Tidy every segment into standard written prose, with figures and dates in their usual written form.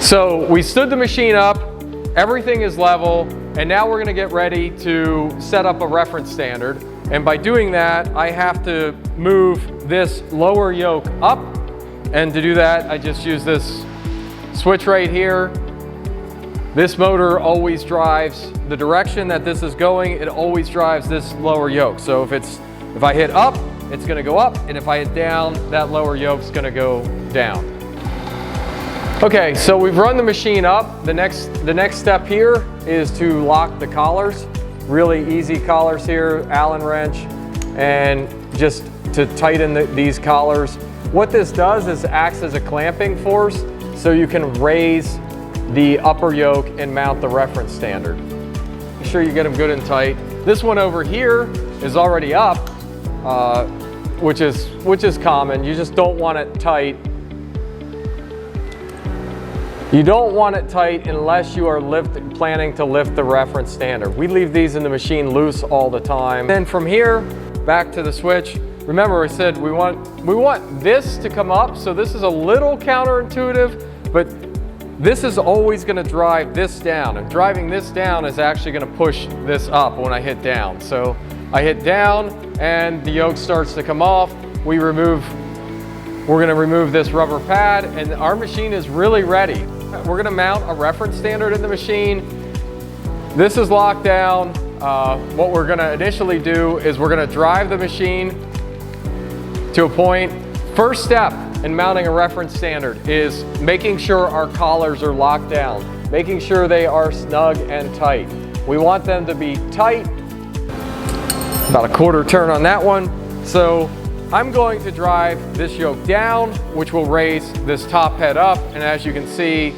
So we stood the machine up, everything is level, and now we're going to get ready to set up a reference standard. And by doing that, I have to move this lower yoke up, and to do that, I just use this switch right here. This motor always drives the direction that this is going. It always drives this lower yoke. So if I hit up, it's going to go up, and if I hit down, that lower yoke's going to go down. Okay, so we've run the machine up. The next step here is to lock the collars. Really easy collars here, Allen wrench, and just to tighten these collars. What this does is acts as a clamping force, so you can raise the upper yoke and mount the reference standard. Make sure you get them good and tight. This one over here is already up, which is common. You just don't want it tight. You don't want it tight unless you are planning to lift the reference standard. We leave these in the machine loose all the time. Then from here, back to the switch. Remember I said we want this to come up, so this is a little counterintuitive, but this is always going to drive this down, and driving this down is actually going to push this up when I hit down. So I hit down and the yoke starts to come off. We're going to remove this rubber pad, and our machine is really ready. We're going to mount a reference standard in the machine. This is locked down. What we're going to initially do is we're going to drive the machine to a point. First step in mounting a reference standard is making sure our collars are locked down, making sure they are snug and tight. We want them to be tight. About a quarter turn on that one. So I'm going to drive this yoke down, which will raise this top head up, and as you can see,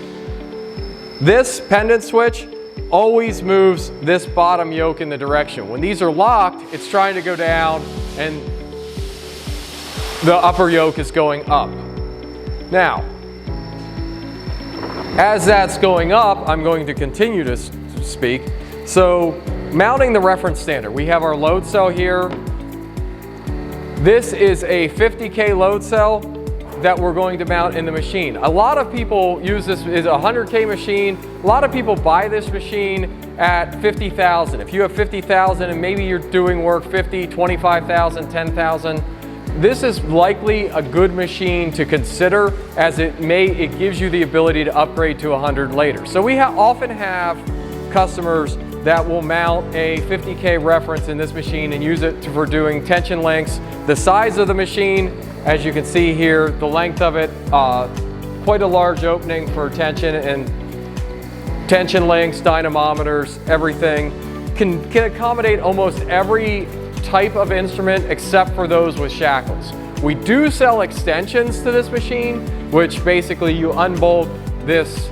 this pendant switch always moves this bottom yoke in the direction. When these are locked, it's trying to go down and the upper yoke is going up. Now, as that's going up, I'm going to continue to speak. So, mounting the reference standard. We have our load cell here. This is a 50K load cell that we're going to mount in the machine. A lot of people use this as a 100K machine. A lot of people buy this machine at 50,000. If you have 50,000 and maybe you're doing work 50, 25,000, 10,000, this is likely a good machine to consider, as it gives you the ability to upgrade to 100 later. So we often have customers that will mount a 50K reference in this machine and use it for doing tension links. The size of the machine, as you can see here, the length of it, quite a large opening for tension and tension links, dynamometers, everything. Can accommodate almost every type of instrument except for those with shackles. We do sell extensions to this machine, which basically you unbolt this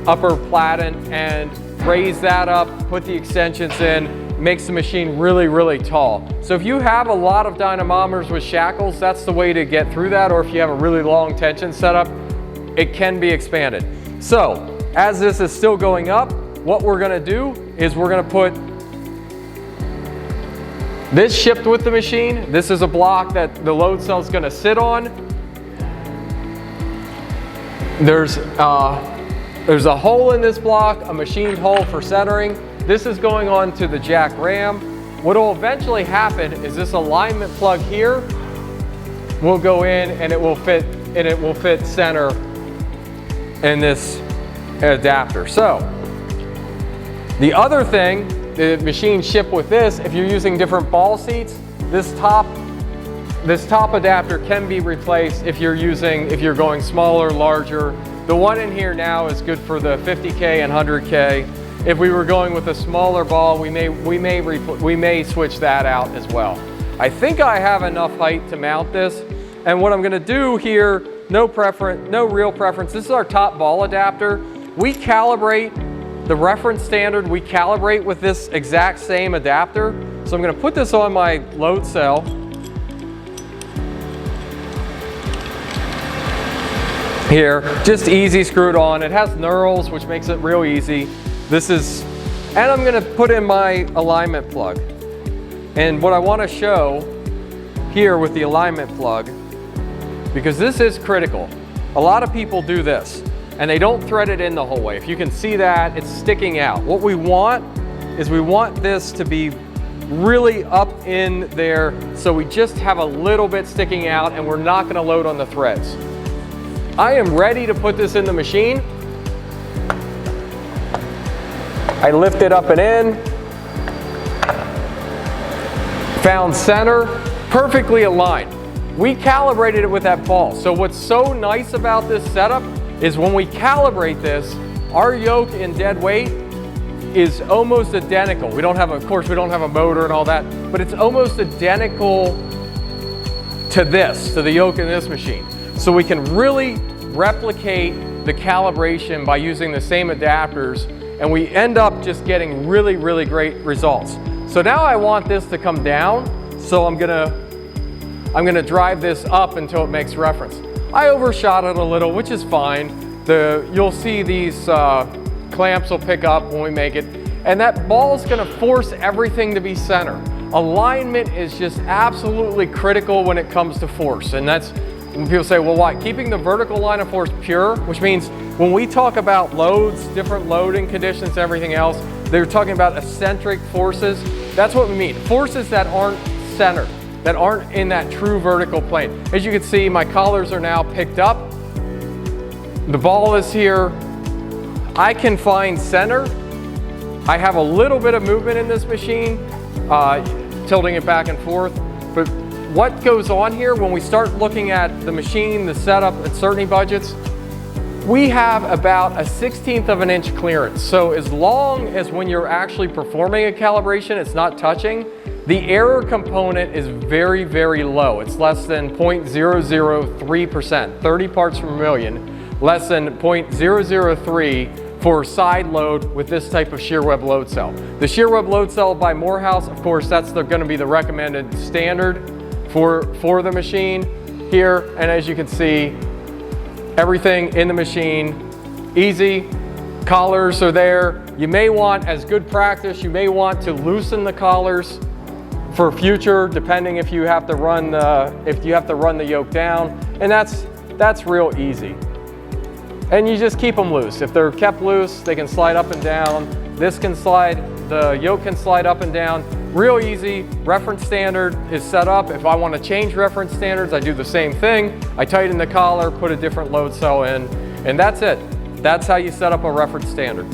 upper platen and raise that up, put the extensions in, makes the machine really, really tall. So if you have a lot of dynamometers with shackles, that's the way to get through that, or if you have a really long tension setup, it can be expanded. So as this is still going up, what we're gonna do is we're gonna put this shipped with the machine. This is a block that the load cell is going to sit on. There's a hole in this block, a machined hole for centering. This is going on to the jack ram. What will eventually happen is this alignment plug here will go in and it will fit center in this adapter. So the other thing, the machine shipped with this, if you're using different ball seats, this top adapter can be replaced if you're going smaller, larger. The one in here now is good for the 50K and 100K. If we were going with a smaller ball, we may switch that out as well. I think I have enough height to mount this, and what I'm going to do here, no real preference. This is our top ball adapter. We calibrate the reference standard, we calibrate with this exact same adapter. So I'm going to put this on my load cell. Here, just easy screwed on. It has knurls, which makes it real easy. And I'm going to put in my alignment plug. And what I want to show here with the alignment plug, because this is critical. A lot of people do this. and they don't thread it in the whole way. If you can see that, it's sticking out. What we want is we want this to be really up in there, so we just have a little bit sticking out and we're not gonna load on the threads. I am ready to put this in the machine. I lift it up and in. Found center, perfectly aligned. We calibrated it with that ball. So what's so nice about this setup is when we calibrate this, our yoke in dead weight is almost identical. We don't have, of course, we don't have a motor and all that, but it's almost identical to this, to the yoke in this machine. So we can really replicate the calibration by using the same adapters, and we end up just getting really, really great results. So now I want this to come down, so I'm gonna drive this up until it makes reference. I overshot it a little, which is fine. You'll see these clamps will pick up when we make it, and that ball is gonna force everything to be center. Alignment is just absolutely critical when it comes to force, and that's when people say, well, why? Keeping the vertical line of force pure, which means when we talk about loads, different loading conditions, everything else, they're talking about eccentric forces. That's what we mean, forces that aren't centered, that aren't in that true vertical plane. As you can see, my collars are now picked up. The ball is here. I can find center. I have a little bit of movement in this machine, tilting it back and forth. But what goes on here when we start looking at the machine, the setup, uncertainty budgets, we have about a 1/16 of an inch clearance. So as long as when you're actually performing a calibration, it's not touching, the error component is very, very low. It's less than 0.003%, 30 parts per million, less than 0.003 for side load with this type of shear web load cell. The shear web load cell by Morehouse, of course, that's gonna be the recommended standard for the machine here. And as you can see, everything in the machine, easy, collars are there. You may want, as good practice, you may want to loosen the collars for future, depending if you have to run the yoke down, and that's real easy. And you just keep them loose. If they're kept loose, they can slide up and down. This can slide, the yoke can slide up and down. Real easy. Reference standard is set up. If I want to change reference standards, I do the same thing. I tighten the collar, put a different load cell in, and that's it. That's how you set up a reference standard.